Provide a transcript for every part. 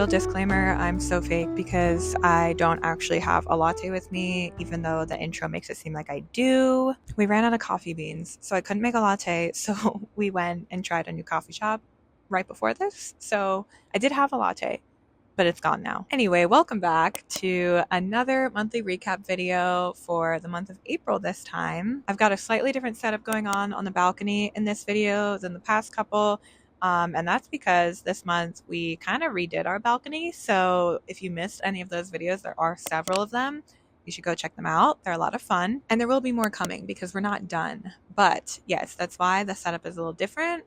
little disclaimer, I'm so fake because I don't actually have a latte with me, even though the intro makes it seem like I do. We ran out of coffee beans, so I couldn't make a latte, so we went and tried a new coffee shop right before this. So I did have a latte, but it's gone now. Anyway, welcome back to another monthly recap video for the month of April this time. I've got a slightly different setup going on the balcony in this video than the past couple. And that's because this month we kind of redid our balcony. So if you missed any of those videos, there are several of them. You should go check them out. They're a lot of fun. And there will be more coming because we're not done. But yes, that's why the setup is a little different.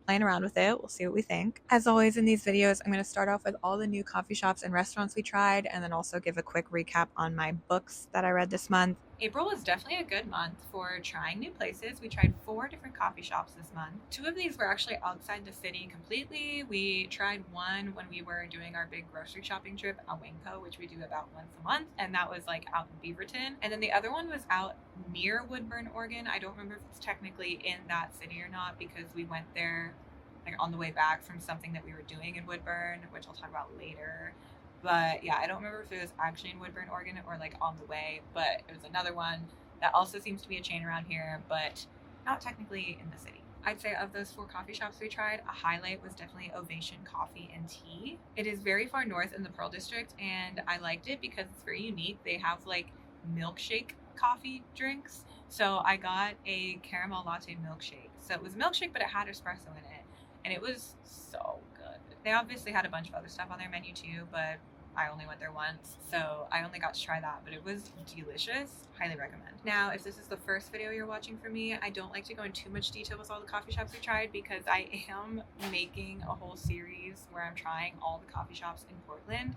Playing around with it. We'll see what we think. As always in these videos, I'm going to start off with all the new coffee shops and restaurants we tried, and then also give a quick recap on my books that I read this month. April was definitely a good month for trying new places. We tried 4 different coffee shops this month. 2 of these were actually outside the city completely. We tried one when we were doing our big grocery shopping trip at Winco, which we do about once a month, and that was like out in Beaverton. And then the other one was out near Woodburn, Oregon. I don't remember if it's technically in that city or not because we went there like on the way back from something that we were doing in Woodburn, which I'll talk about later. But yeah, I don't remember if it was actually in Woodburn, Oregon or like on the way, but it was another one that also seems to be a chain around here, but not technically in the city. I'd say of those 4 coffee shops we tried, a highlight was definitely Ovation Coffee and Tea. It is very far north in the Pearl District, and I liked it because it's very unique. They have like milkshake coffee drinks. So I got a caramel latte milkshake. So it was a milkshake, but it had espresso in it, and it was so good. They obviously had a bunch of other stuff on their menu too, but I only went there once, so I only got to try that, but it was delicious. Highly recommend. Now, if this is the first video you're watching from me, I don't like to go into too much detail with all the coffee shops we tried because I am making a whole series where I'm trying all the coffee shops in Portland,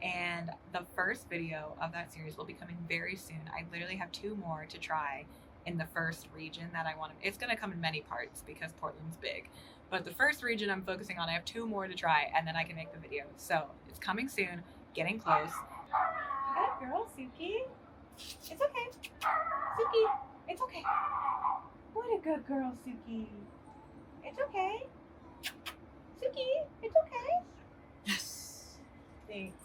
and the first video of that series will be coming very soon. I literally have 2 more to try in the first region that I want to. It's going to come in many parts because Portland's big. But the first region I'm focusing on, I have 2 more to try, and then I can make the video. So it's coming soon, getting close. Good girl, Suki. It's okay. Suki, it's okay. What a good girl, Suki. It's okay. Suki, it's okay. Yes. Thanks.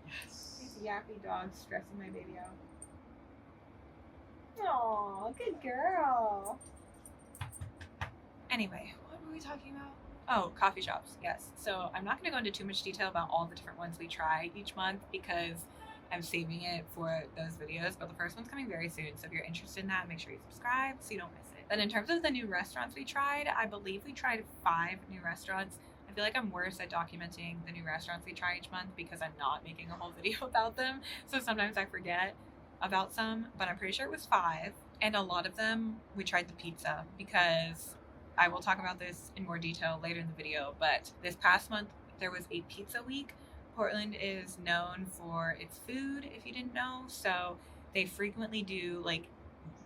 Yes. These yappy dogs stressing my baby out. Aw, good girl. Anyway, what were we talking about? Oh, coffee shops, yes. So I'm not going to go into too much detail about all the different ones we try each month because I'm saving it for those videos, but the first one's coming very soon. So if you're interested in that, make sure you subscribe so you don't miss it. Then in terms of the new restaurants we tried, I believe we tried 5 new restaurants. I feel like I'm worse at documenting the new restaurants we try each month because I'm not making a whole video about them. So sometimes I forget about some, but I'm pretty sure it was 5, and a lot of them we tried the pizza because I will talk about this in more detail later in the video, but this past month there was a pizza week. Portland is known for its food, if you didn't know, so they frequently do like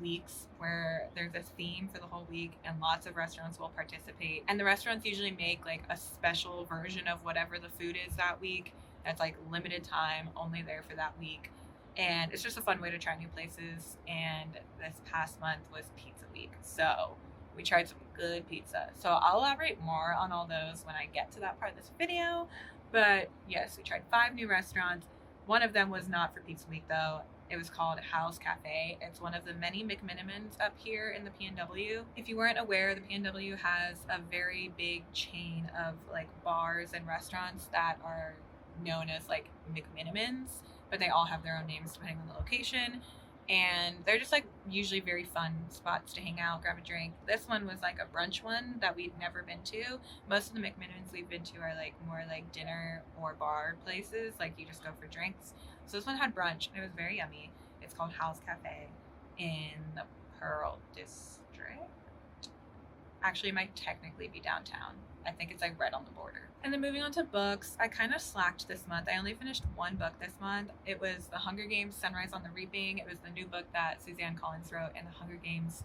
weeks where there's a theme for the whole week and lots of restaurants will participate, and the restaurants usually make like a special version of whatever the food is that week that's like limited time, only there for that week. And it's just a fun way to try new places, and this past month was pizza week, so we tried some good pizza. So I'll elaborate more on all those when I get to that part of this video. But yes, we tried 5 new restaurants. One of them was not for pizza week though. It was called House Cafe. It's one of the many McMinimans up here in the PNW. If you weren't aware, the PNW has a very big chain of like bars and restaurants that are known as like McMinimans, but they all have their own names depending on the location. And they're just like usually very fun spots to hang out, grab a drink. This one was like a brunch one that we'd never been to. Most of the McMinimans we've been to are like more like dinner or bar places, like you just go for drinks. So this one had brunch and it was very yummy. It's called House Cafe in the Pearl District. Actually, it might technically be downtown. I think it's like right on the border. And then moving on to books, I kind of slacked this month. I only finished 1 book this month. It was The Hunger Games: Sunrise on the Reaping. It was the new book that Suzanne Collins wrote in the Hunger Games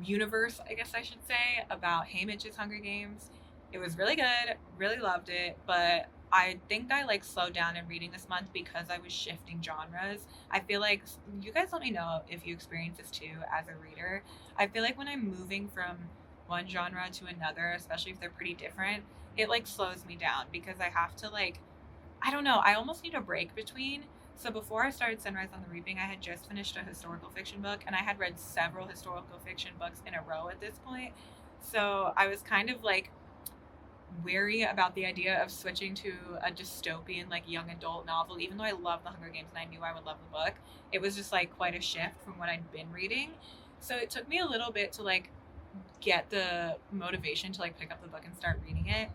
universe, I guess I should say, about Haymitch's Hunger Games. It was really good, really loved it, but I think I like slowed down in reading this month because I was shifting genres. I feel like, you guys let me know if you experience this too as a reader. I feel like when I'm moving from one genre to another, especially if they're pretty different, it like slows me down because I have to like, I don't know, I almost need a break between. So before I started Sunrise on the Reaping, I had just finished a historical fiction book, and I had read several historical fiction books in a row at this point. So I was kind of like wary about the idea of switching to a dystopian like young adult novel, even though I love the Hunger Games and I knew I would love the book. It was just like quite a shift from what I'd been reading. So it took me a little bit to like get the motivation to like pick up the book and start reading it.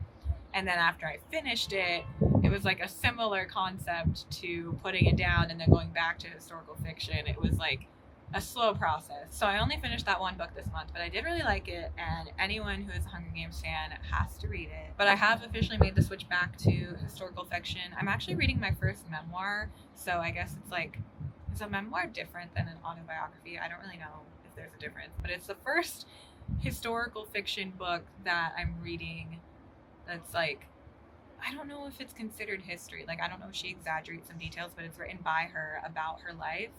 And then after I finished it, it was like a similar concept to putting it down and then going back to historical fiction. It was like a slow process. So I only finished that one book this month, but I did really like it, and anyone who is a Hunger Games fan has to read it. But I have officially made the switch back to historical fiction. I'm actually reading my first memoir, so I guess it's like, is a memoir different than an autobiography? I don't really know if there's a difference, but it's the first historical fiction book that I'm reading that's like, I don't know if it's considered history. Like, I don't know if she exaggerates some details, but it's written by her about her life.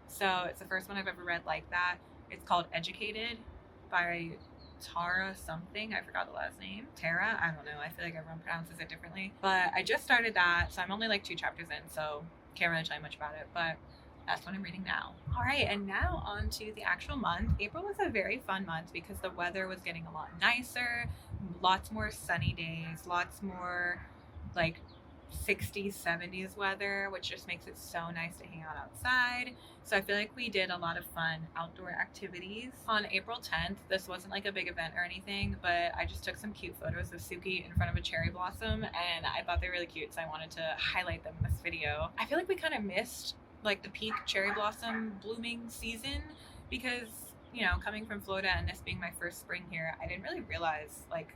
So it's the first one I've ever read like that. It's called Educated by Tara something. I forgot the last name. Tara? I don't know. I feel like everyone pronounces it differently. But I just started that, so I'm only like 2 chapters in, so can't really tell you much about it. But that's what I'm reading now. All right, and now on to the actual month. April was a very fun month because the weather was getting a lot nicer, lots more sunny days, lots more like 60s, 70s weather, which just makes it so nice to hang out outside. So I feel like we did a lot of fun outdoor activities. On April 10th, this wasn't like a big event or anything, but I just took some cute photos of Suki in front of a cherry blossom, and I thought they were really cute, so I wanted to highlight them in this video. I feel like we kind of missed like the peak cherry blossom blooming season because, you know, coming from Florida and this being my first spring here, I didn't really realize like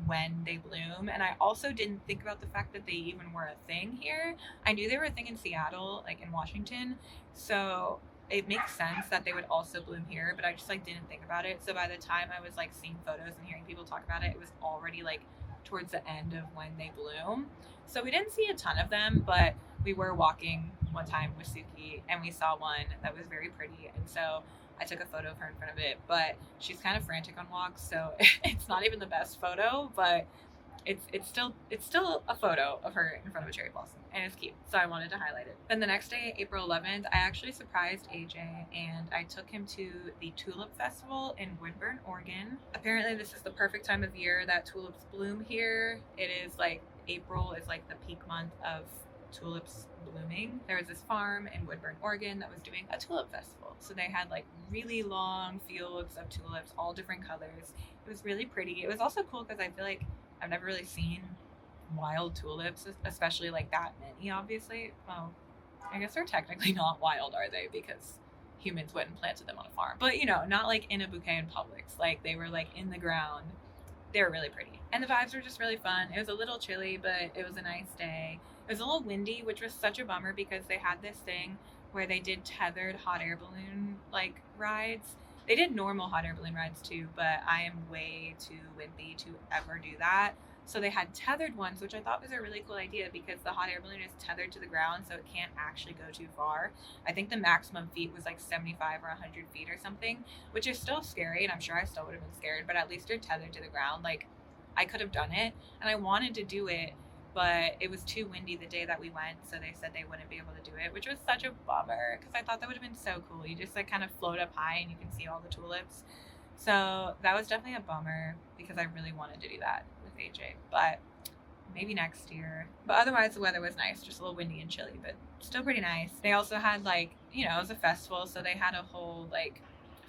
when they bloom. And I also didn't think about the fact that they even were a thing here. I knew they were a thing in Seattle, like in Washington, so it makes sense that they would also bloom here, but I just like didn't think about it. So by the time I was like seeing photos and hearing people talk about it, it was already like towards the end of when they bloom. So we didn't see a ton of them, but we were walking one time with Suki and we saw one that was very pretty, and so I took a photo of her in front of it. But she's kind of frantic on walks, so it's not even the best photo, but it's still a photo of her in front of a cherry blossom, and it's cute, so I wanted to highlight it. Then the next day, April 11th, I actually surprised AJ and I took him to the Tulip Festival in Woodburn, Oregon. Apparently this is the perfect time of year that tulips bloom here. It is like April is like the peak month of tulips blooming. There was this farm in Woodburn, Oregon that was doing a tulip festival. So they had like really long fields of tulips, all different colors. It was really pretty. It was also cool because I feel like I've never really seen wild tulips, especially like that many, obviously. Well, I guess they're technically not wild, are they? Because humans went and planted them on a farm. But, you know, not like in a bouquet in Publix. Like they were like in the ground. They were really pretty. And the vibes were just really fun. It was a little chilly, but it was a nice day. It was a little windy, which was such a bummer because they had this thing where they did tethered hot air balloon like rides. They did normal hot air balloon rides too, but I am way too wimpy to ever do that. So they had tethered ones, which I thought was a really cool idea because the hot air balloon is tethered to the ground, so it can't actually go too far. I think the maximum feet was like 75 or 100 feet or something, which is still scary, and I'm sure I still would have been scared, but at least you're tethered to the ground. Like, I could have done it, and I wanted to do it, but it was too windy the day that we went, so they said they wouldn't be able to do it, which was such a bummer because I thought that would have been so cool. You just like kind of float up high and you can see all the tulips. So that was definitely a bummer because I really wanted to do that with AJ, but maybe next year. But otherwise the weather was nice, just a little windy and chilly, but still pretty nice. They also had like, you know, it was a festival, so they had a whole like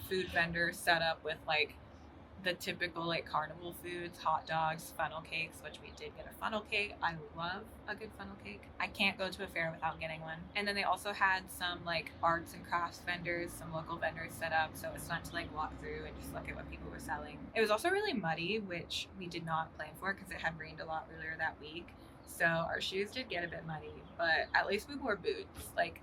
food vendor set up with like the typical like carnival foods, hot dogs, funnel cakes, which we did get a funnel cake. I love a good funnel cake. I can't go to a fair without getting one. And then they also had some like arts and crafts vendors, some local vendors set up, so it was fun to like walk through and just look at what people were selling. It was also really muddy, which we did not plan for because it had rained a lot earlier that week, so our shoes did get a bit muddy, but at least we wore boots. Like,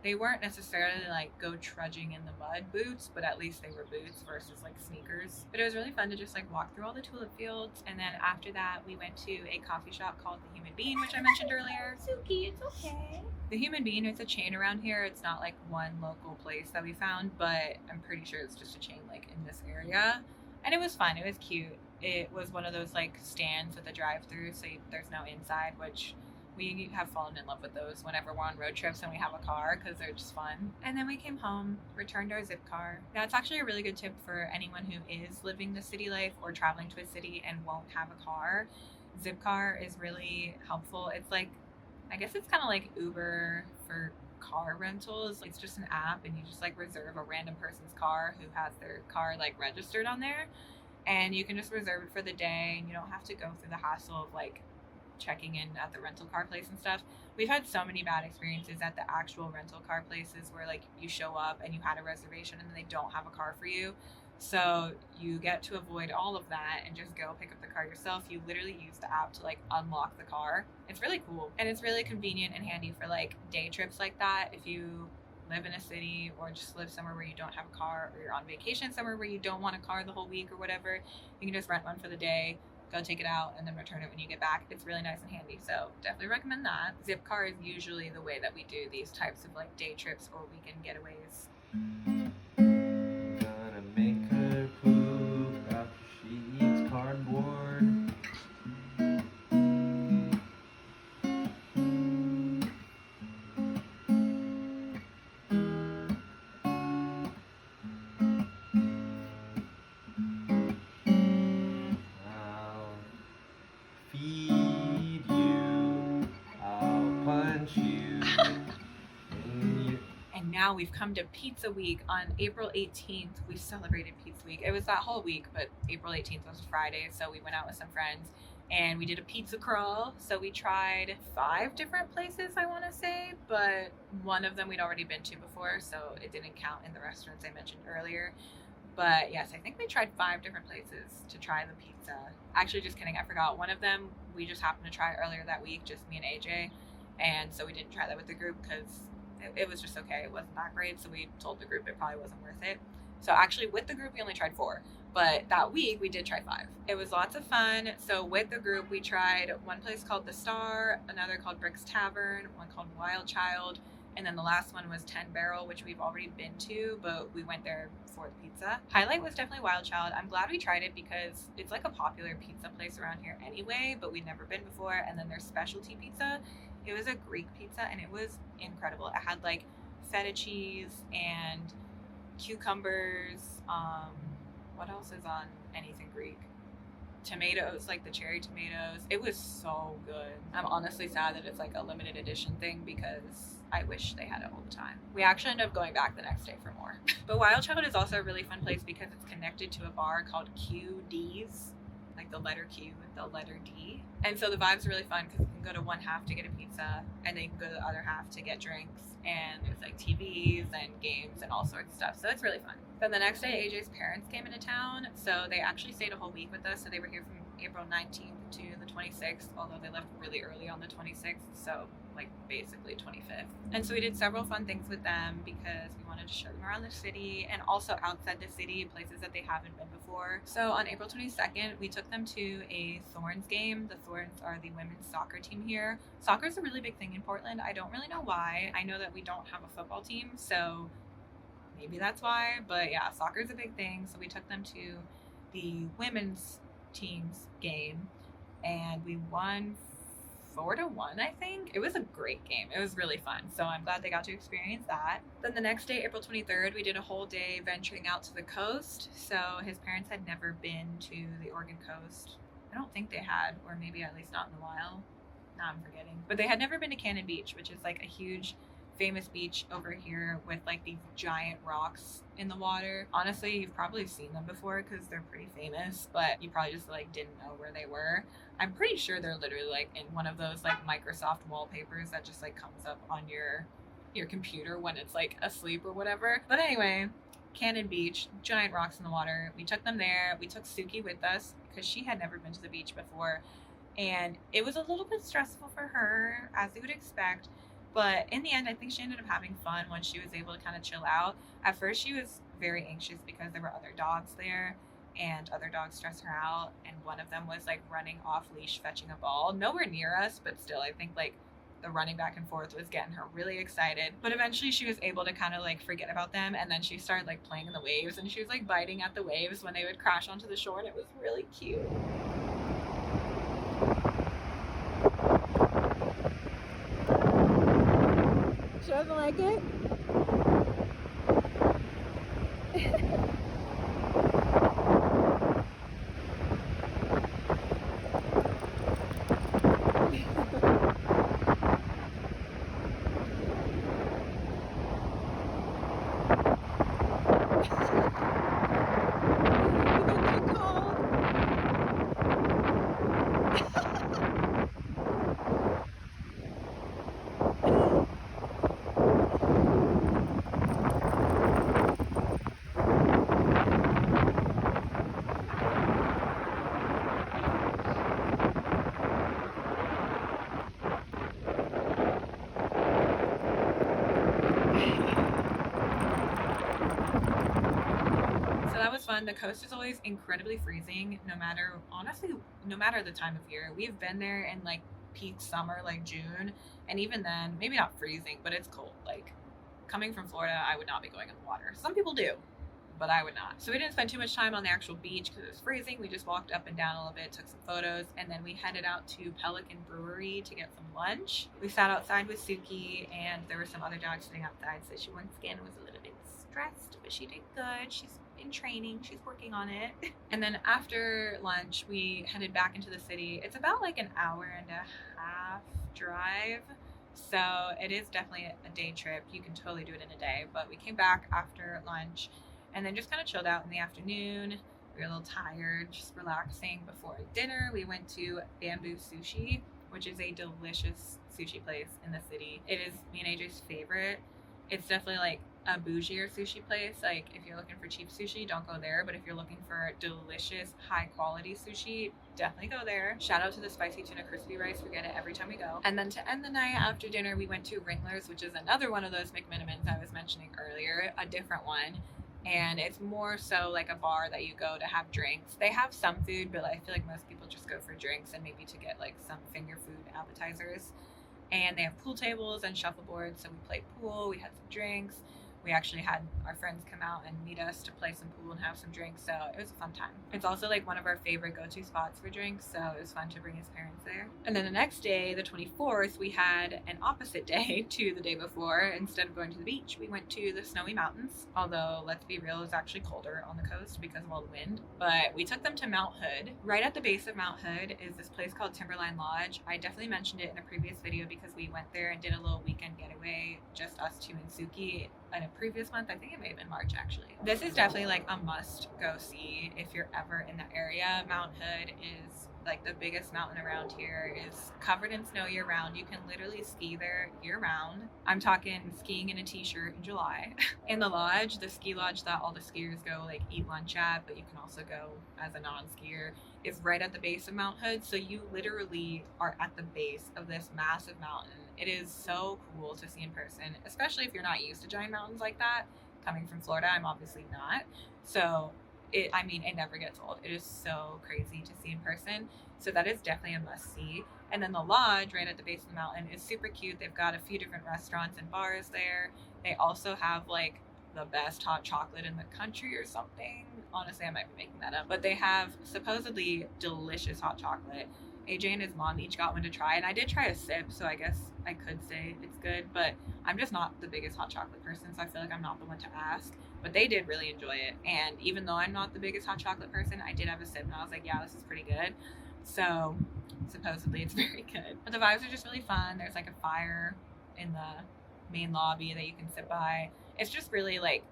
they weren't necessarily like go trudging in the mud boots, but at least they were boots versus like sneakers. But it was really fun to just like walk through all the tulip fields. And then after that, we went to a coffee shop called The Human Bean, which I mentioned earlier. Suki, it's okay. The Human Bean is a chain around here. It's not like one local place that we found, but I'm pretty sure it's just a chain like in this area. And it was fun. It was cute. It was one of those like stands with a drive-through, so there's no inside, which we have fallen in love with those whenever we're on road trips and we have a car because they're just fun. And then we came home, returned our zip car. Now, it's actually a really good tip for anyone who is living the city life or traveling to a city and won't have a car. Zipcar is really helpful. It's like, I guess it's kind of like Uber for car rentals. It's just an app and you just like reserve a random person's car who has their car like registered on there, and you can just reserve it for the day and you don't have to go through the hassle of like checking in at the rental car place and stuff. We've had so many bad experiences at the actual rental car places where like you show up and you had a reservation and they don't have a car for you. So you get to avoid all of that and just go pick up the car yourself. You literally use the app to like unlock the car. It's really cool. And it's really convenient and handy for like day trips like that. If you live in a city or just live somewhere where you don't have a car, or you're on vacation somewhere where you don't want a car the whole week or whatever, you can just rent one for the day, go take it out, and then return it when you get back. It's really nice and handy, so definitely recommend that. Zipcar is usually the way that we do these types of like day trips or weekend getaways. Gonna make her poop after she eats cardboard. I'll feed you. I'll punch you. And now we've come to Pizza Week. On April 18th, we celebrated Pizza Week. It was that whole week, but April 18th was Friday, so we went out with some friends and we did a pizza crawl. So we tried 5 different places, I want to say, but one of them we'd already been to before, so it didn't count in the restaurants I mentioned earlier. But yes, I think we tried 5 different places to try the pizza. Actually, just kidding, I forgot. One of them we just happened to try earlier that week, just me and AJ. And so we didn't try that with the group because it was just okay. It wasn't that great. So we told the group it probably wasn't worth it. So actually with the group, we only tried 4. But that week we did try 5. It was lots of fun. So with the group, we tried one place called The Star, another called Brick's Tavern, one called Wild Child, and then the last one was 10 Barrel, which we've already been to, but we went there for the pizza. Highlight was definitely Wild Child. I'm glad we tried it because it's like a popular pizza place around here anyway, but we'd never been before. And then their specialty pizza, it was a Greek pizza and it was incredible. It had like feta cheese and cucumbers. What else is on anything Greek? Tomatoes, like the cherry tomatoes. It was so good. I'm honestly sad that it's like a limited edition thing because I wish they had it all the time. We actually ended up going back the next day for more. But Wild Child is also a really fun place because it's connected to a bar called QD's, like the letter Q with the letter D. And so the vibes are really fun because you can go to one half to get a pizza and then you can go to the other half to get drinks, and there's like TVs and games and all sorts of stuff. So it's really fun. Then the next day, AJ's parents came into town, so they actually stayed a whole week with us. So they were here from April 19th to the 26th, although they left really early on the 26th, so like basically 25th. And so we did several fun things with them because we wanted to show them around the city and also outside the city, places that they haven't been before. So on April 22nd, we took them to a Thorns game. The Thorns are the women's soccer team here. Soccer is a really big thing in Portland. I don't really know why. I know that we don't have a football team, so maybe that's why. But yeah, soccer is a big thing. So we took them to the women's team's game and we won 4-1, I think. It was a great game. It was really fun. So I'm glad they got to experience that. Then the next day, April 23rd, we did a whole day venturing out to the coast. So his parents had never been to the Oregon coast. I don't think they had, or maybe at least not in a while. Now I'm forgetting. But they had never been to Cannon Beach, which is like a huge famous beach over here with like these giant rocks in the water. Honestly, you've probably seen them before because they're pretty famous, but you probably just like didn't know where they were. I'm pretty sure they're literally like in one of those like Microsoft wallpapers that just like comes up on your computer when it's like asleep or whatever. But anyway, Cannon Beach, giant rocks in the water. We took them there. We took Suki with us because she had never been to the beach before, and it was a little bit stressful for her, as you would expect. But in the end, I think she ended up having fun when she was able to kind of chill out. At first, she was very anxious because there were other dogs there and other dogs stress her out. And one of them was like running off leash, fetching a ball. Nowhere near us, but still, I think like the running back and forth was getting her really excited. But eventually she was able to kind of like forget about them, and then she started like playing in the waves, and she was like biting at the waves when they would crash onto the shore, and it was really cute. She doesn't like it? So that was fun. The coast is always incredibly freezing, no matter, honestly, no matter the time of year. We've been there in like peak summer, like June, and even then, maybe not freezing, but it's cold. Like coming from Florida, I would not be going in the water. Some people do, but I would not. So we didn't spend too much time on the actual beach because it was freezing. We just walked up and down a little bit, took some photos, and then we headed out to Pelican Brewery to get some lunch. We sat outside with Suki, and there were some other dogs sitting outside, so she once again was a little bit stressed, but she did good. She's in training, she's working on it. And then after lunch, we headed back into the city. It's about like an hour and a half drive. So it is definitely a day trip. You can totally do it in a day. But we came back after lunch and then just kind of chilled out in the afternoon. We were a little tired, just relaxing. Before dinner, we went to Bamboo Sushi, which is a delicious sushi place in the city. It is me and AJ's favorite. It's definitely like a bougier sushi place. Like if you're looking for cheap sushi, don't go there. But if you're looking for delicious, high quality sushi, definitely go there. Shout out to the spicy tuna crispy rice. We get it every time we go. And then to end the night after dinner, we went to Ringler's, which is another one of those McMinimans I was mentioning earlier, a different one. And it's more so like a bar that you go to have drinks. They have some food, but I feel like most people just go for drinks and maybe to get like some finger food appetizers. And they have pool tables and shuffleboards, so we played pool, we had some drinks. We actually had our friends come out and meet us to play some pool and have some drinks, so it was a fun time. It's also like one of our favorite go-to spots for drinks, so it was fun to bring his parents there. And then the next day, the 24th, we had an opposite day to the day before. Instead of going to the beach, we went to the snowy mountains, although let's be real, it was actually colder on the coast because of all the wind. But we took them to Mount Hood. Right at the base of Mount Hood is this place called Timberline Lodge. I definitely mentioned it in a previous video because we went there and did a little weekend getaway, just us two and Suki, in a previous month. I think it may have been March actually. This is definitely like a must go see if you're ever in the area. Mount Hood is like the biggest mountain around here. Is covered in snow year round. You can literally ski there year round. I'm talking skiing in a t-shirt in July. In the lodge, the ski lodge that all the skiers go like eat lunch at, but you can also go as a non-skier, is right at the base of Mount Hood. So you literally are at the base of this massive mountain. It is so cool to see in person, especially if you're not used to giant mountains like that. Coming from Florida, I'm obviously not. So it never gets old. It is so crazy to see in person. So that is definitely a must see. And then the lodge right at the base of the mountain is super cute. They've got a few different restaurants and bars there. They also have like the best hot chocolate in the country or something. Honestly, I might be making that up. But they have supposedly delicious hot chocolate. AJ and his mom each got one to try, and I did try a sip, so I guess I could say it's good, but I'm just not the biggest hot chocolate person, so I feel like I'm not the one to ask. But they did really enjoy it, and even though I'm not the biggest hot chocolate person, I did have a sip, and I was like, yeah, this is pretty good. So supposedly it's very good. But the vibes are just really fun. There's like a fire in the main lobby that you can sit by. It's just really like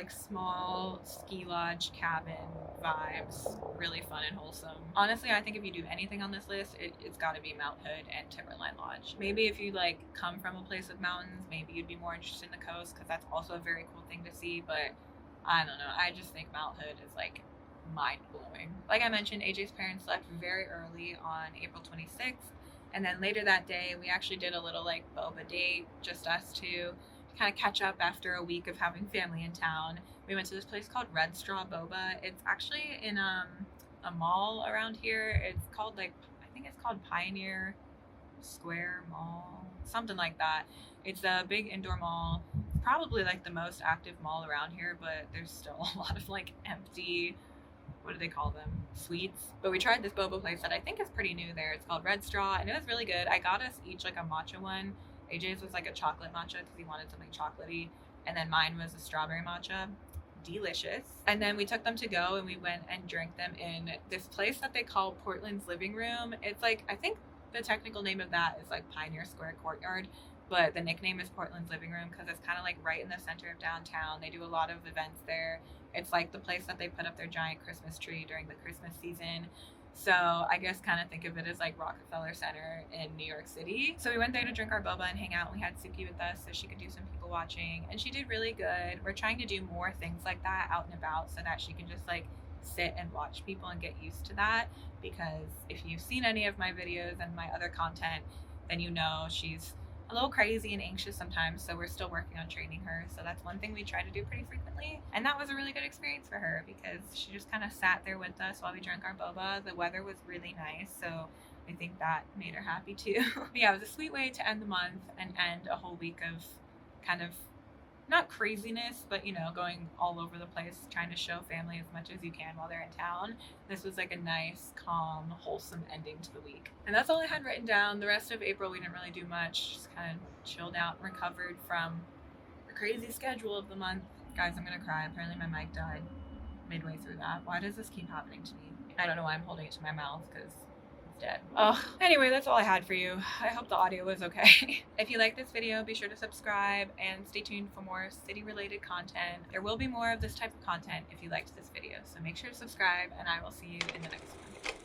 small ski lodge cabin vibes, really fun and wholesome. Honestly, I think if you do anything on this list, it's got to be Mount Hood and Timberline Lodge. Maybe if you like come from a place with mountains, maybe you'd be more interested in the coast because that's also a very cool thing to see. But I don't know, I just think Mount Hood is like mind-blowing. Like I mentioned, AJ's parents left very early on April 26th, and then later that day we actually did a little like boba date, just us two, kind of catch up after a week of having family in town. We went to this place called Red Straw Boba. It's actually in a mall around here. It's called like, I think it's called Pioneer Square Mall. something like that. It's a big indoor mall, probably like the most active mall around here, but there's still a lot of like empty, what do they call them? Sweets. But we tried this boba place that I think is pretty new there. It's called Red Straw, and it was really good. I got us each like a matcha one. AJ's was like a chocolate matcha because he wanted something chocolatey, and then mine was a strawberry matcha. Delicious. And then we took them to go and we went and drank them in this place that they call Portland's Living Room. It's like, I think the technical name of that is like Pioneer Square Courtyard, but the nickname is Portland's Living Room because it's kind of like right in the center of downtown. They do a lot of events there. It's like the place that they put up their giant Christmas tree during the Christmas season. So I guess kind of think of it as like Rockefeller Center in New York City. So we went there to drink our boba and hang out. We had Suki with us so she could do some people watching, and she did really good. We're trying to do more things like that out and about so that she can just like sit and watch people and get used to that, because if you've seen any of my videos and my other content, then you know she's a little crazy and anxious sometimes, so we're still working on training her. So that's one thing we try to do pretty frequently, and that was a really good experience for her because she just kind of sat there with us while we drank our boba. The weather was really nice, so I think that made her happy too. But yeah, it was a sweet way to end the month and end a whole week of kind of not craziness, but you know, going all over the place, trying to show family as much as you can while they're in town. This was like a nice, calm, wholesome ending to the week. And that's all I had written down. The rest of April, we didn't really do much, just kind of chilled out and recovered from the crazy schedule of the month. Guys, I'm gonna cry. Apparently my mic died midway through that. Why does this keep happening to me? I don't know why I'm holding it to my mouth because dead. Oh, anyway, that's all I had for you. I hope the audio was okay. If you like this video, be sure to subscribe and stay tuned for more city related content. There will be more of this type of content if you liked this video, so make sure to subscribe and I will see you in the next one.